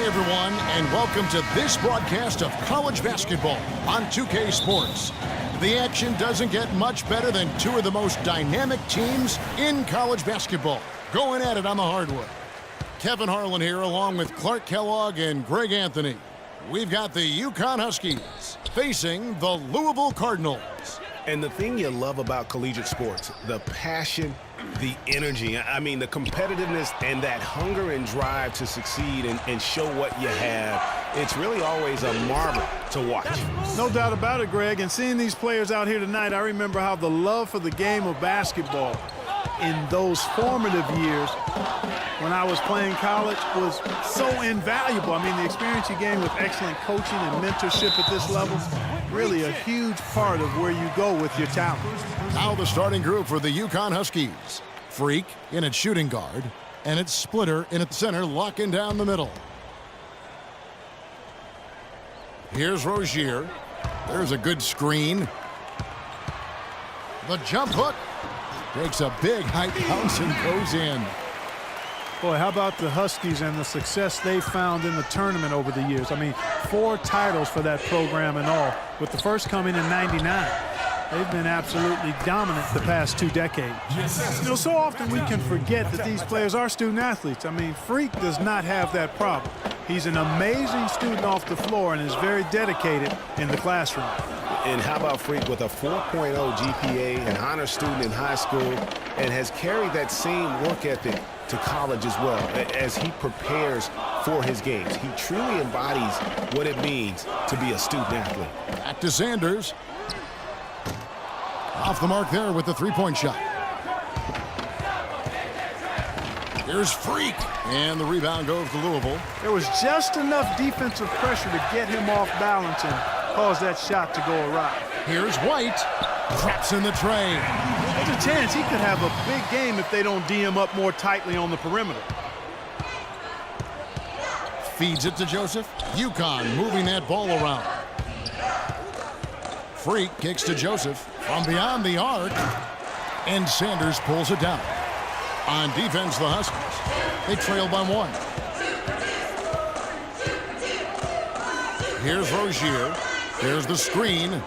Hey everyone, and welcome to this broadcast of college basketball on 2K Sports. The action doesn't get much better than two of the most dynamic teams in college basketball going at it on the hardwood. Kevin Harlan here along with Clark Kellogg and Greg Anthony. We've got the UConn Huskies facing the Louisville Cardinals. And the thing you love about collegiate sports, the passion, the energy, I mean the competitiveness and that hunger and drive to succeed and show what you have, it's really always a marvel to watch. No doubt about it, Greg. And seeing these players out here tonight, I remember how the love for the game of basketball in those formative years when I was playing college was so invaluable. I mean, the experience you gain with excellent coaching and mentorship at this level, really a huge part of where you go with your talent. Now the starting group for the UConn Huskies. Freak in at shooting guard, and it's Splitter in at center, locking down the middle. Here's Rozier. There's a good screen. The jump hook takes a big high bounce and goes in. Boy, how about the Huskies and the success they found in the tournament over the years? I mean, 4 titles for that program in all, with the first coming in '99. They've been absolutely dominant the past 2 decades. You know, so often we can forget that these players are student athletes. I mean, Freak does not have that problem. He's an amazing student off the floor and is very dedicated in the classroom. And how about Freak with a 4.0 GPA, an honor student in high school, and has carried that same work ethic to college as well as he prepares for his games. He truly embodies what it means to be a student athlete. Back to Sanders. Off the mark there with the three-point shot. Here's Freak, and the rebound goes to Louisville. There was just enough defensive pressure to get him off balance and cause that shot to go awry. Here's White, traps in the tray. There's a chance he could have a big game if they don't D him up more tightly on the perimeter. Feeds it to Joseph. UConn moving that ball around. Freak kicks to Joseph from beyond the arc, and Sanders pulls it down. On defense, the Huskies, they trail by 1. Here's Rozier. There's the screen.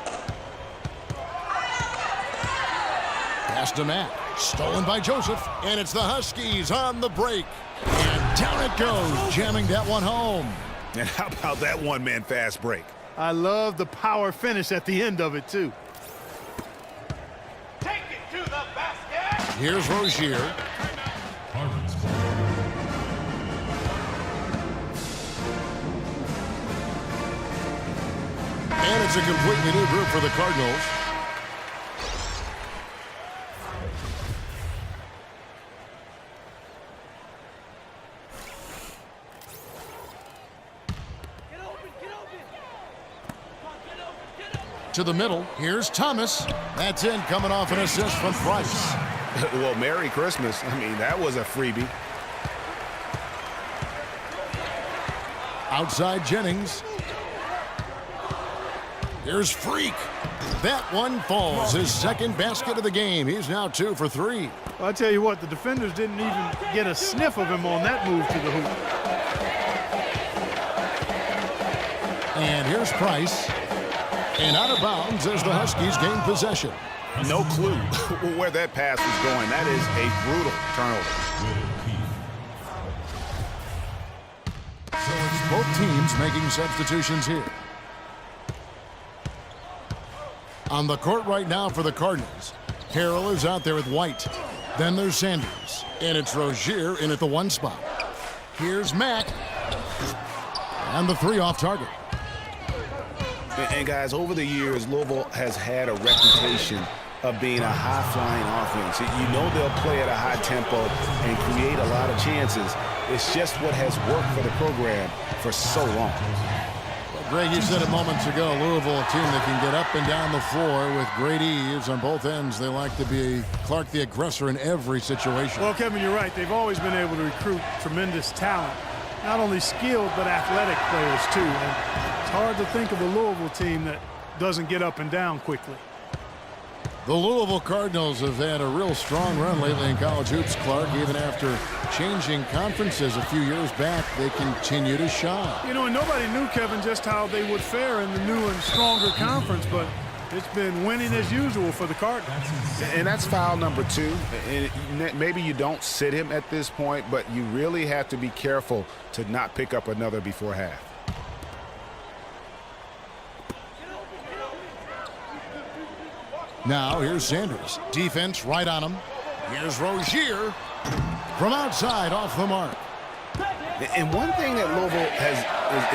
Pass to Matt. Stolen by Joseph, and it's the Huskies on the break. And down it goes, jamming that one home. And how about that one-man fast break? I love the power finish at the end of it, too. Take it to the basket. Here's Rozier. And it's a completely new group for the Cardinals. To the middle, here's Thomas. That's in, coming off an assist from Price. Well, Merry Christmas. I mean, that was a freebie. Outside Jennings. Here's Freak. That one falls. His second basket of the game. He's now 2 for 3. Well, I tell you what, the defenders didn't even get a sniff of him on that move to the hoop. And here's Price. And out of bounds as the Huskies gain possession. No clue where that pass was going. That is a brutal turnover. So it's both teams making substitutions here. On the court right now for the Cardinals, Carroll is out there with White. Then there's Sanders. And it's Rozier in at the 1 spot. Here's Mack. And the 3 off target. And guys, over the years, Louisville has had a reputation of being a high-flying offense. You know they'll play at a high tempo and create a lot of chances. It's just what has worked for the program for so long. Greg, you said it moments ago, Louisville, a team that can get up and down the floor with great ease on both ends. They like to be Clark the aggressor in every situation. Well, Kevin, you're right. They've always been able to recruit tremendous talent. Not only skilled, but athletic players, too. And it's hard to think of a Louisville team that doesn't get up and down quickly. The Louisville Cardinals have had a real strong run lately in college hoops, Clark. Even after changing conferences a few years back, they continue to shine. You know, and nobody knew, Kevin, just how they would fare in the new and stronger conference, but it's been winning as usual for the Cardinals. And that's foul number 2. And maybe you don't sit him at this point, but you really have to be careful to not pick up another before half. Now here's Sanders. Defense right on him. Here's Rozier from outside off the mark. And one thing that Louisville has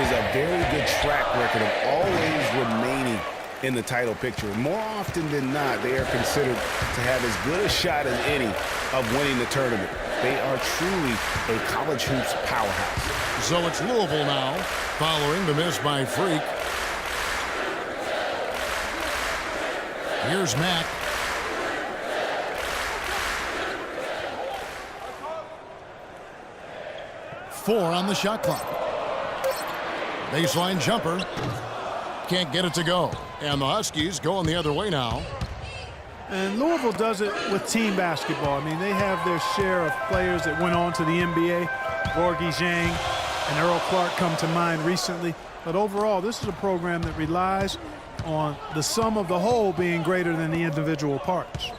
is a very good track record of always remaining in the title picture. More often than not, they are considered to have as good a shot as any of winning the tournament. They are truly a college hoops powerhouse. So it's Louisville now, following the miss by Freak. Here's Mack. Four on the shot clock. Baseline jumper. Can't get it to go. And the Huskies going the other way now. And Louisville does it with team basketball. I mean, they have their share of players that went on to the NBA. Gorgie Zhang and Earl Clark come to mind recently. But overall, this is a program that relies on the sum of the whole being greater than the individual parts.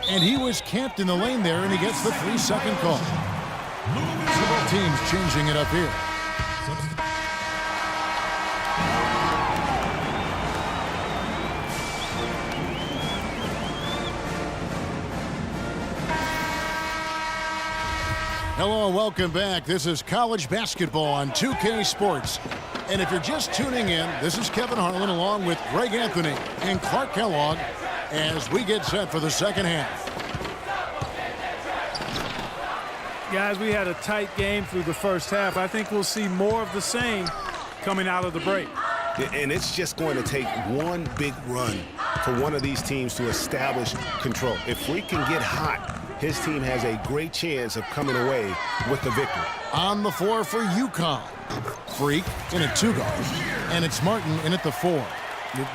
And he was camped in the lane there, and he gets the 3-second call. So both teams changing it up here. Hello and welcome back. This is college basketball on 2K Sports. And if you're just tuning in, this is Kevin Harlan along with Greg Anthony and Clark Kellogg as we get set for the second half. Guys, we had a tight game through the first half. I think we'll see more of the same coming out of the break. And it's just going to take one big run for one of these teams to establish control. If we can get hot, his team has a great chance of coming away with the victory. On the floor for UConn. Freak in at 2 guard, and it's Martin in at the 4.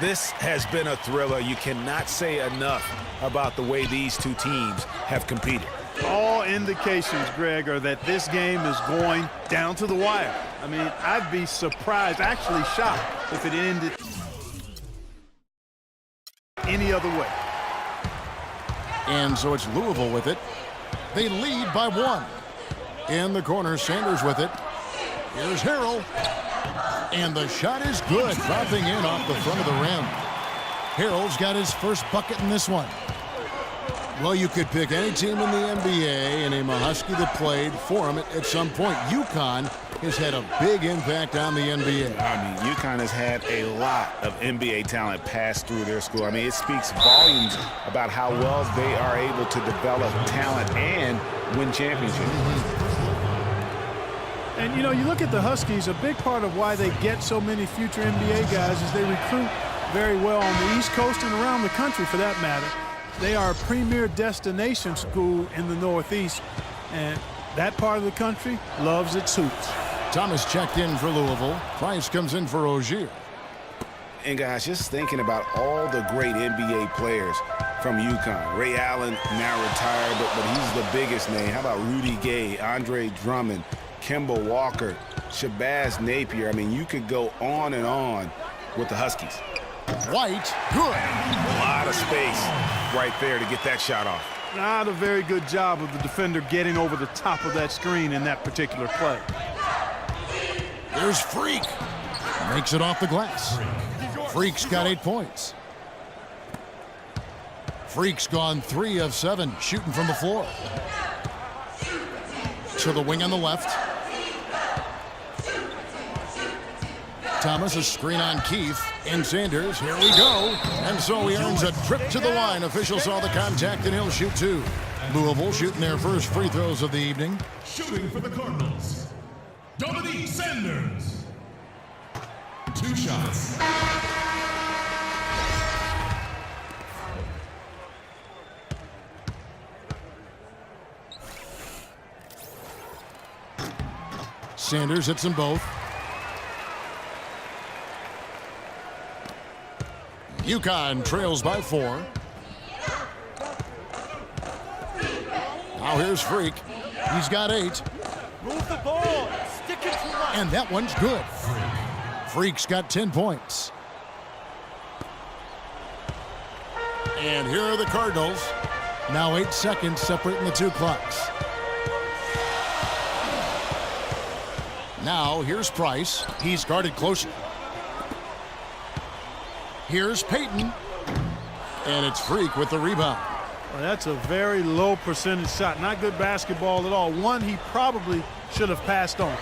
This has been a thriller. You cannot say enough about the way these two teams have competed. All indications, Greg, are that this game is going down to the wire. I mean, I'd be surprised, actually shocked, if it ended any other way. And so it's Louisville with it. They lead by 1. In the corner, Sanders with it. Here's Harrell. And the shot is good, dropping in off the front of the rim. Harrell's got his first bucket in this one. Well, you could pick any team in the NBA and name a Husky that played for him at some point. UConn has had a big impact on the NBA. I mean, UConn has had a lot of NBA talent pass through their school. I mean, it speaks volumes about how well they are able to develop talent and win championships. And, you know, you look at the Huskies, a big part of why they get so many future NBA guys is they recruit very well on the East Coast and around the country, for that matter. They are a premier destination school in the Northeast, and that part of the country loves its hoops. Thomas checked in for Louisville. Price comes in for Rozier. And, guys, just thinking about all the great NBA players from UConn. Ray Allen now retired, but he's the biggest name. How about Rudy Gay, Andre Drummond, Kemba Walker, Shabazz Napier? I mean, you could go on and on with the Huskies. White, good. A lot of space right there to get that shot off. Not a very good job of the defender getting over the top of that screen in that particular play. There's Freak. Makes it off the glass. Freak's got 8 points. Freak's gone 3 of 7 shooting from the floor. To the wing on the left. Thomas, a screen on Keefe. And Sanders, here we go. And so he earns a trip to the line. Official saw the contact, and he'll shoot 2. Louisville shooting their first free throws of the evening. Shooting for the Cardinals, Dominique Sanders. 2 shots. Sanders hits them both. UConn trails by 4. Now here's Freak. He's got 8. Move the ball. Stick it to right. And that one's good. Freak's got 10 points. And here are the Cardinals. Now 8 seconds separating the two clocks. Now here's Price. He's guarded closer. Here's Payton. And it's Freak with the rebound. Well, that's a very low percentage shot. Not good basketball at all. One he probably should have passed on.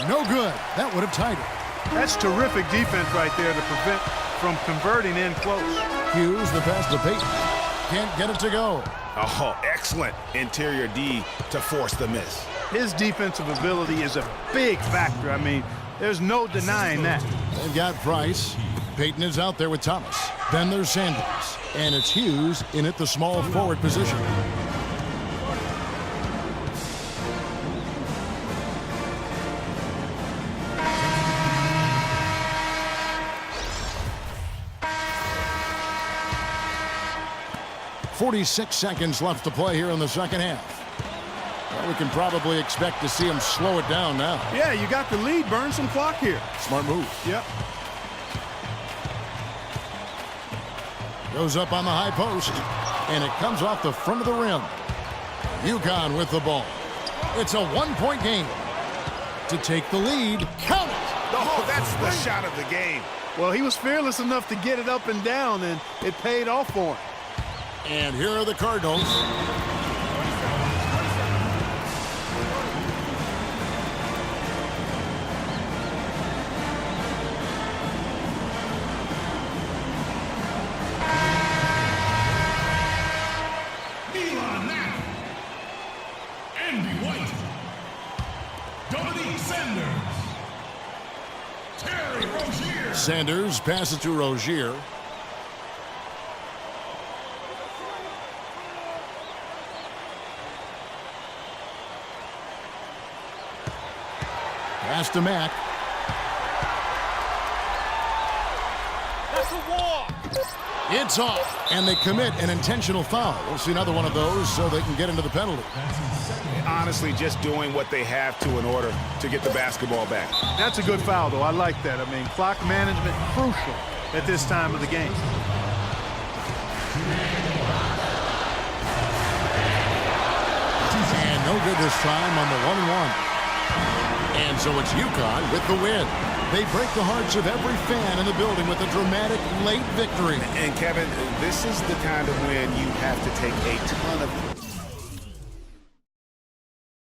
No good. That would have tied it. That's terrific defense right there to prevent from converting in close. Hughes, the pass to Payton. Can't get it to go. Oh, excellent interior D to force the miss. His defensive ability is a big factor. I mean, there's no denying that. They've got Price. Payton is out there with Thomas. Then there's Sanders. And it's Hughes in at the small forward position. .46 seconds left to play here in the second half. Well, we can probably expect to see him slow it down now. Yeah, you got the lead. Burn some clock here. Smart move. Yep. Goes up on the high post, and it comes off the front of the rim. UConn with the ball. It's a one-point game. To take the lead, count it! Oh, that's the shot of the game. Well, he was fearless enough to get it up and down, and it paid off for him. And here are the Cardinals. Sanders passes to Rozier. Pass to Mack. That's a walk. It's off, and they commit an intentional foul. We'll see another one of those so they can get into the penalty. Honestly, just doing what they have to in order to get the basketball back. That's a good foul, though. I like that. I mean, clock management crucial at this time of the game. And no good this time on the 1-1. And so it's UConn with the win. They break the hearts of every fan in the building with a dramatic late victory. And Kevin, this is the kind of win you have to take a ton of